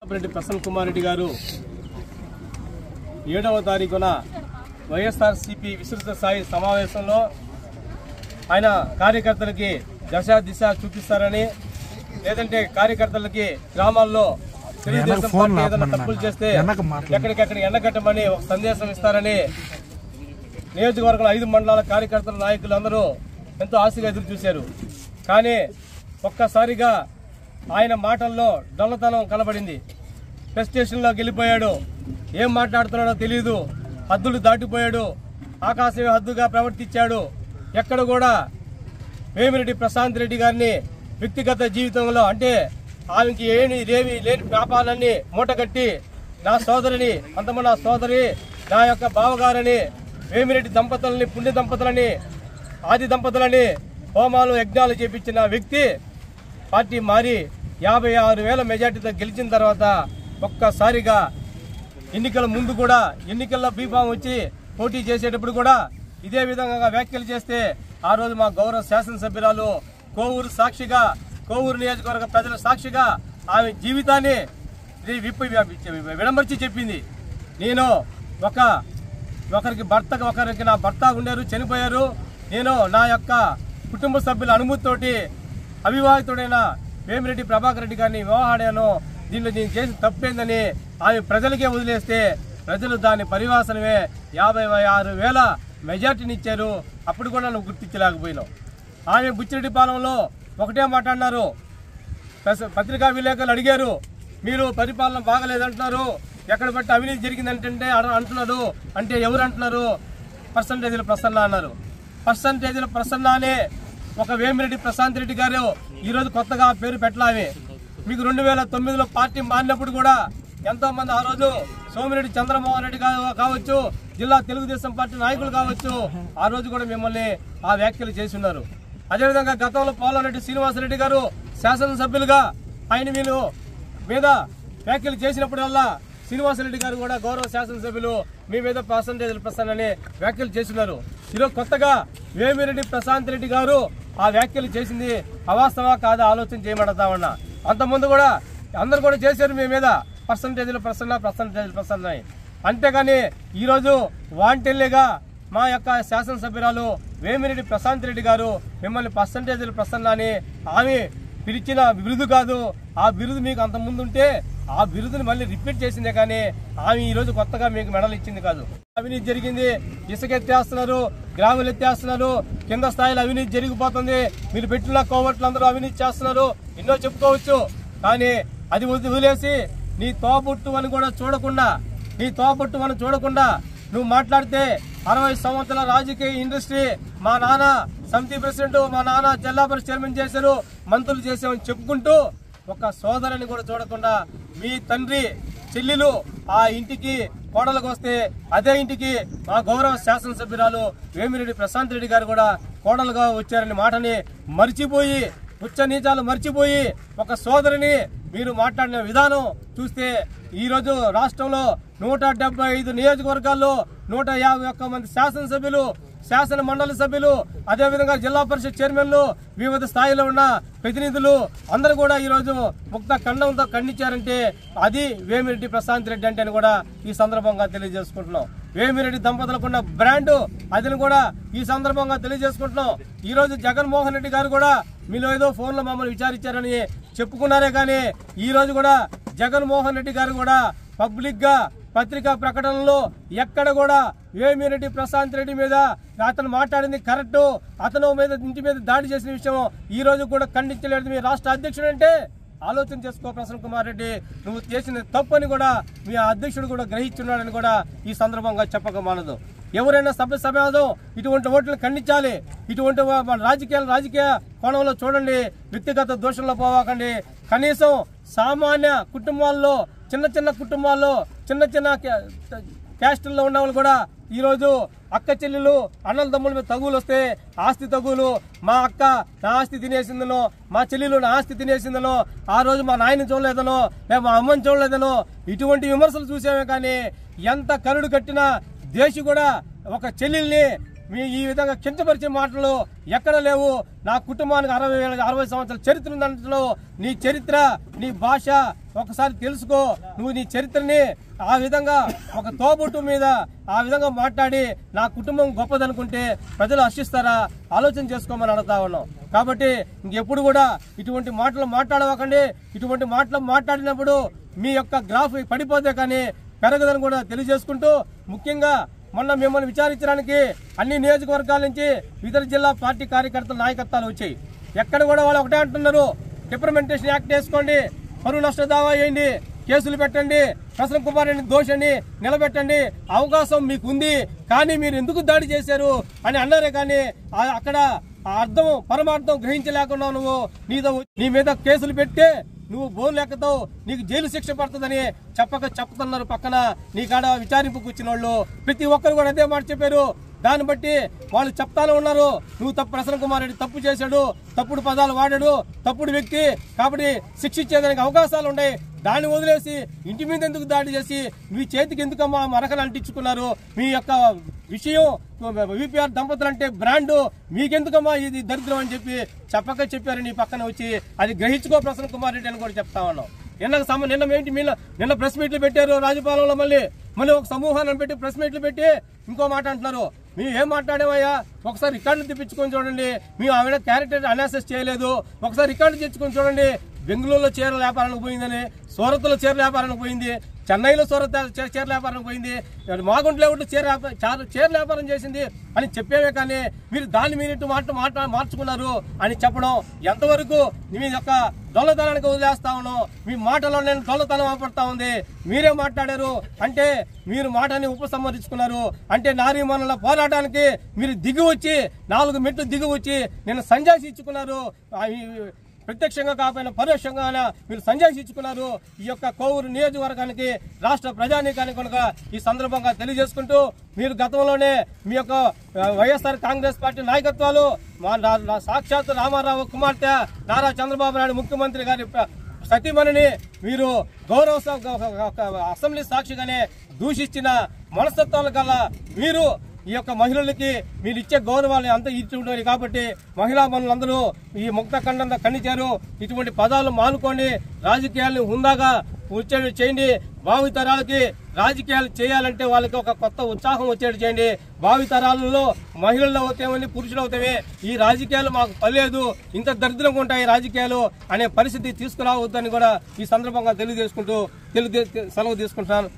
ప్రసన్న కుమార్ రెడ్డి గారు 7వ తారీఖున వైఎస్ఆర్సీపీ విస్తృత స్థాయి సమావేశంలో ఆయన కార్యకర్తలకి దశ దిశ చూపిస్తారని, లేదంటే కార్యకర్తలకి గ్రామాల్లో తెలుగుదేశం పార్టీ ఏదైనా తప్పులు చేస్తే ఎక్కడికెక్కడ ఎండగట్టమని ఒక సందేశం ఇస్తారని నియోజకవర్గంలో 5 మండలాల కార్యకర్తల నాయకులు అందరూ ఎంతో ఆశగా ఎదురు చూశారు. కానీ ఒక్కసారిగా ఆయన మాటల్లో డొల్లతనం కనబడింది. ప్రెస్ స్టేషన్లో వెళ్ళిపోయాడు. ఏం మాట్లాడుతున్నాడో తెలియదు. హద్దులు దాటిపోయాడు. ఆకాశమే హద్దుగా ప్రవర్తించాడు. ఎక్కడ కూడా వేమిరెడ్డి ప్రశాంత్ రెడ్డి గారిని వ్యక్తిగత జీవితంలో అంటే ఆమెకి లేని పాపాలన్నీ మూటగట్టి నా సోదరిని అంతమ నా సోదరి నా యొక్క బావగారని వేమిరెడ్డి దంపతులని పుణ్య దంపతులని ఆది దంపతులని హోమాలు యజ్ఞాలు చేపించిన వ్యక్తి పార్టీ మారి 56,000 మెజార్టీతో గెలిచిన తర్వాత ఒక్కసారిగా ఎన్నికల ముందు కూడా ఎన్నికల్లో బీఫామ్ వచ్చి పోటీ చేసేటప్పుడు కూడా ఇదే విధంగా వ్యాఖ్యలు చేస్తే ఆ రోజు మా గౌరవ శాసనసభ్యురాలు కోవూరు సాక్షిగా కోవూరు నియోజకవర్గ ప్రజల సాక్షిగా ఆమె జీవితాన్ని విడమర్చి చెప్పింది. నేను ఒకరికి నా భర్త ఉండేరు, చనిపోయారు. నేను నా యొక్క కుటుంబ సభ్యుల అనుమతితోటి అవివాహితుడైన వేమిరెడ్డి ప్రభాకర్ రెడ్డి గారిని వివాహాడాను. దీనిలో నేను చేసిన తప్పేందని ఆమె ప్రజలకే వదిలేస్తే ప్రజలు దాని పరివాసనమే 56,000 మెజార్టీని ఇచ్చారు. అప్పుడు కూడా నువ్వు గుర్తించలేకపోయినావు. ఆమె బుచ్చిరెడ్డిపాలెంలో ఒకటే మాట్లాడినారు. పత్రికా విలేకరులు అడిగారు, మీరు పరిపాలన బాగలేదంటున్నారు, ఎక్కడ బట్టి అవినీతి జరిగిందంటే అంటున్నారు. అంటే ఎవరు అంటున్నారు? పర్సంటేజీల ప్రసన్న అన్నారు. పర్సంటేజీల ప్రసన్న అనే ఒక వేమిరెడ్డి ప్రశాంత్ రెడ్డి గారు ఈరోజు కొత్తగా పేరు పెట్టలామే. మీకు 2009లో పార్టీ మారినప్పుడు కూడా ఎంతో మంది ఆ రోజు సోమిరెడ్డి చంద్రమోహన్ రెడ్డి కావచ్చు, జిల్లా తెలుగుదేశం పార్టీ నాయకులు కావచ్చు, ఆ రోజు కూడా మిమ్మల్ని ఆ వ్యాఖ్యలు చేసి ఉన్నారు. అదేవిధంగా గతంలో పోలంరెడ్డి శ్రీనివాసరెడ్డి గారు శాసనసభ్యులుగా ఆయన మీద వ్యాఖ్యలు చేసినప్పుడల్లా శ్రీనివాసరెడ్డి గారు కూడా గౌరవ శాసనసభ్యులు మీ మీద పర్సంటేజ్లు ప్రస్తానని వ్యాఖ్యలు చేస్తున్నారు. ఈరోజు కొత్తగా వేమిరెడ్డి ప్రశాంత్ రెడ్డి గారు ఆ వ్యాఖ్యలు చేసింది అవాస్తవా కాదా ఆలోచన చేయమంటామన్నా. అంతకుముందు కూడా అందరు కూడా చేశారు మీ మీద పర్సంటేజ్లు ప్రసన్న అని. అంతేగాని ఈరోజు వాంటెల్లేగా మా యొక్క శాసనసభ్యురాలు వేమిరెడ్డి ప్రశాంత్ రెడ్డి గారు మిమ్మల్ని పర్సంటేజ్లు ప్రసన్న అని ఆమె పిలిచిన బిరుదు కాదు. ఆ బిరుదు మీకు అంత ముందు ఉంటే ఆ బిరుదుని మళ్ళీ రిపీట్ చేసిందే కానీ ఆమె ఈరోజు కొత్తగా మీకు మెడల్ ఇచ్చింది కాదు. అవినీతి జరిగింది, ఇసుక ఎత్తేస్తున్నారు, గ్రాములు ఎత్తేస్తున్నారు, కింద స్థాయిలో అవినీతి జరిగిపోతుంది, మీరు పెట్టిన కోవట్లందరూ అవినీతి చేస్తున్నారు, ఎన్నో చెప్పుకోవచ్చు. కానీ అది వదిలేసి నీ తోబుట్టు అని కూడా చూడకుండా నువ్వు మాట్లాడితే 60 సంవత్సరాల రాజకీయ ఇండస్ట్రీ, మా నాన్న సమితి ప్రెసిడెంట్, మా నాన్న జిల్లా పరిషత్ చైర్మన్ చేశారు, మంత్రులు చేసామని చెప్పుకుంటూ ఒక సోదరుని కూడా చూడకుండా మీ తండ్రి చెల్లెలు ఆ ఇంటికి కోడలకు వస్తే అదే ఇంటికి మా గౌరవ శాసనసభ్యురాలు వేమిరెడ్డి ప్రశాంత్ రెడ్డి గారు కూడా కోడలుగా వచ్చారని మాటని మర్చిపోయి ఉచ్చ నీచాలు మర్చిపోయి ఒక సోదరిని మీరు మాట్లాడిన విధానం చూస్తే ఈరోజు రాష్ట్రంలో 175 నియోజకవర్గాల్లో 151 మంది శాసనసభ్యులు, శాసన మండలి సభ్యులు, అదేవిధంగా జిల్లా పరిషత్ చైర్మన్లు, వివిధ స్థాయిలో ఉన్న ప్రతినిధులు అందరూ కూడా ఈరోజు ముక్త ఖండంతో ఖండించారంటే అది వేమిరెడ్డి ప్రశాంత్ రెడ్డి అంటే అని కూడా ఈ సందర్భంగా తెలియజేసుకుంటున్నాం. వేమిరెడ్డి దంపతులకున్న బ్రాండు అదిని కూడా ఈ సందర్భంగా తెలియజేసుకుంటున్నాం. ఈరోజు జగన్మోహన్ రెడ్డి గారు కూడా మీలో ఏదో ఫోన్లో మమ్మల్ని విచారించారని చెప్పుకున్నారే కానీ ఈ రోజు కూడా జగన్మోహన్ రెడ్డి గారు కూడా పబ్లిక్ గా పత్రికా ప్రకటనలో ఎక్కడ కూడా వేమిరెడ్డి ప్రశాంత్ రెడ్డి మీద అతను మాట్లాడింది కరెక్ట్, అతను మీద ఇంటి మీద దాడి చేసిన విషయం ఈ రోజు కూడా ఖండించలేదు. మీ రాష్ట్ర అధ్యక్షుడు అంటే ఆలోచన చేసుకో ప్రసన్న కుమార్ రెడ్డి, నువ్వు చేసిన తప్పని కూడా మీ అధ్యక్షుడు కూడా గ్రహించున్నాడని కూడా ఈ సందర్భంగా చెప్పక మానదు. ఎవరైనా సమాజం ఇటువంటి ఓట్లను ఖండించాలి. ఇటువంటి రాజకీయ కోణంలో చూడండి, వ్యక్తిగత దోషంలో పోవాకండి. కనీసం సామాన్య కుటుంబాల్లో చిన్న కుటుంబాల్లో చిన్న క్యాస్టుల్లో ఉన్న వాళ్ళు కూడా ఈరోజు అక్క చెల్లెలు అన్నల తమ్ముల మీద తగులు వస్తే ఆస్తి తగులు, మా అక్క నా ఆస్తి తినేసిందనో, మా చెల్లెలు నా ఆస్తి తినేసిందనో, ఆ రోజు మా నాయన చూడలేదనో, లేదా మా అమ్మని చూడలేదనో ఇటువంటి విమర్శలు చూసామే. కానీ ఎంత కరుడు కట్టిన దేశి కూడా ఒక చెల్లెల్ని మీ ఈ విధంగా కించపరిచే మాటలు ఎక్కడ లేవు. నా కుటుంబానికి 60 సంవత్సరాల చరిత్ర ఉందంటలో నీ చరిత్ర, నీ భాష ఒకసారి తెలుసుకో. నువ్వు నీ చరిత్రని ఆ విధంగా ఒక తోబుట్టు మీద ఆ విధంగా మాట్లాడి నా కుటుంబం గొప్పదనుకుంటే ప్రజలు హర్షిస్తారా? ఆలోచన చేసుకోమని అడుగుతా ఉన్నాం. కాబట్టి ఇంకెప్పుడు కూడా ఇటువంటి మాటలు మాట్లాడవకండి. ఇటువంటి మాటలు మాట్లాడినప్పుడు మీ యొక్క గ్రాఫ్ పడిపోతే కానీ పెరగదని కూడా తెలియజేసుకుంటూ, ముఖ్యంగా మొన్న మిమ్మల్ని విచారించడానికి అన్ని నియోజకవర్గాల నుంచి ఇతర జిల్లా పార్టీ కార్యకర్తల నాయకత్వాలు వచ్చాయి. ఎక్కడ కూడా వాళ్ళు ఒకటే అంటున్నారు, డిప్రిమెంటేషన్ యాక్ట్ వేసుకోండి, పరువు నష్ట దావా వేయండి, కేసులు పెట్టండి, ప్రసన్న కుమార్ రెడ్డి దోషాన్ని నిలబెట్టండి, అవకాశం మీకు ఉంది, కానీ మీరు ఎందుకు దాడి చేశారు అని అన్నారే. కానీ అక్కడ అర్థం పరమార్థం గ్రహించలేకుండా నువ్వు నీ మీద కేసులు పెట్టి నువ్వు బోన్లు ఎక్కుతావు, నీకు జైలు శిక్ష పడుతుందని చెప్తున్నారు. పక్కన నీ కాడ విచారింపుకు వచ్చిన వాళ్ళు ప్రతి ఒక్కరు కూడా అదే మాట చెప్పారు. దాన్ని బట్టి వాళ్ళు చెప్తానే ఉన్నారు, నువ్వు ప్రసన్న కుమార్ రెడ్డి తప్పు చేశాడు, తప్పుడు పదాలు వాడాడు, తప్పుడు వ్యక్తి, కాబట్టి శిక్షించేదానికి అవకాశాలు ఉన్నాయి. దాన్ని వదిలేసి ఇంటి మీద ఎందుకు దాడి చేసి మీ చేతికి ఎందుకమ్మా మరకలు అంటించుకున్నారు? మీ యొక్క విషయం విపిఆర్ దంపతులు అంటే బ్రాండు, మీకెందుకమ్మా ఇది దరిద్రం అని చెప్పారు నీ పక్కన వచ్చి. అది గ్రహించుకో ప్రసన్న కుమార్ రెడ్డి అని కూడా చెప్తా ఉన్నాం. నిన్న ప్రెస్ మీట్లు పెట్టారు రాజపాలెంలో, మళ్ళీ ఒక సమూహాన్ని పెట్టి ప్రెస్ మీట్లు పెట్టి ఇంకో మాట అంటున్నారు. మేము ఏం మాట్లాడామయ్యా? ఒకసారి రికార్డులు తెప్పించుకొని చూడండి. మేము ఆవిడ క్యారెక్టర్ అనాలిసిస్ చేయలేదు. ఒకసారి రికార్డు తెచ్చుకొని చూడండి. బెంగళూరులో చీరల వ్యాపారానికి పోయిందని, సూరత్లో చీరల వ్యాపారానికి పోయింది, చెన్నైలో సూరత్ చీరల వ్యాపారానికి పోయింది, మాగుంట లేవుట్లో చీరల వ్యాపారం చేసింది అని చెప్పేవే. కానీ మీరు దాన్ని మీరు మార్చుకున్నారు అని చెప్పడం ఎంతవరకు మీ యొక్క దొల్లతనానికి వదిలేస్తా ఉన్నాం. మీ మాటలో నేను దొల్లతనం ఆపడతా ఉంది. మీరే మాట్లాడారు అంటే మీరు మాటని ఉపసంహరించుకున్నారు అంటే నారీమణుల పోరాటానికి మీరు దిగి వచ్చి 4 మెట్లు దిగి వచ్చి నేను సంజాసి ఇచ్చుకున్నారు. ప్రత్యక్షంగా కాకపోయినా పరోక్షంగా మీరు సంజాసి ఇచ్చుకున్నారు. ఈ యొక్క కోవూరు నియోజకవర్గానికి, రాష్ట్ర ప్రజానీకానికి కనుక ఈ సందర్భంగా తెలియజేసుకుంటూ, మీరు గతంలోనే మీ యొక్క వైఎస్ఆర్ కాంగ్రెస్ పార్టీ నాయకత్వాలు సాక్షాత్ రామారావు కుమార్తె నారా చంద్రబాబు నాయుడు ముఖ్యమంత్రి గారి సతీమణిని మీరు అసెంబ్లీ సాక్షిగానే దూషించిన మనస్తత్వాల గల మీరు ఈ యొక్క మహిళలకి మీరు ఇచ్చే గౌరవాన్ని అంతా ఇచ్చి ఉండేది. కాబట్టి మహిళా మనులందరూ ఈ ముక్త ఖండంగా ఖండించారు. ఇటువంటి పదాలు మానుకొని రాజకీయాలను హుందాగా వచ్చేది చేయండి. భావితరాలకి రాజకీయాలు చేయాలంటే వాళ్ళకి ఒక కొత్త ఉత్సాహం వచ్చేది చేయండి. భావితరాలలో మహిళలు అవుతామని పురుషులు అవుతామే, ఈ రాజకీయాలు మాకు పర్లేదు, ఇంత దరిద్రంగా ఉంటాయి రాజకీయాలు అనే పరిస్థితి తీసుకురావద్దని కూడా ఈ సందర్భంగా సెలవు తీసుకుంటాను.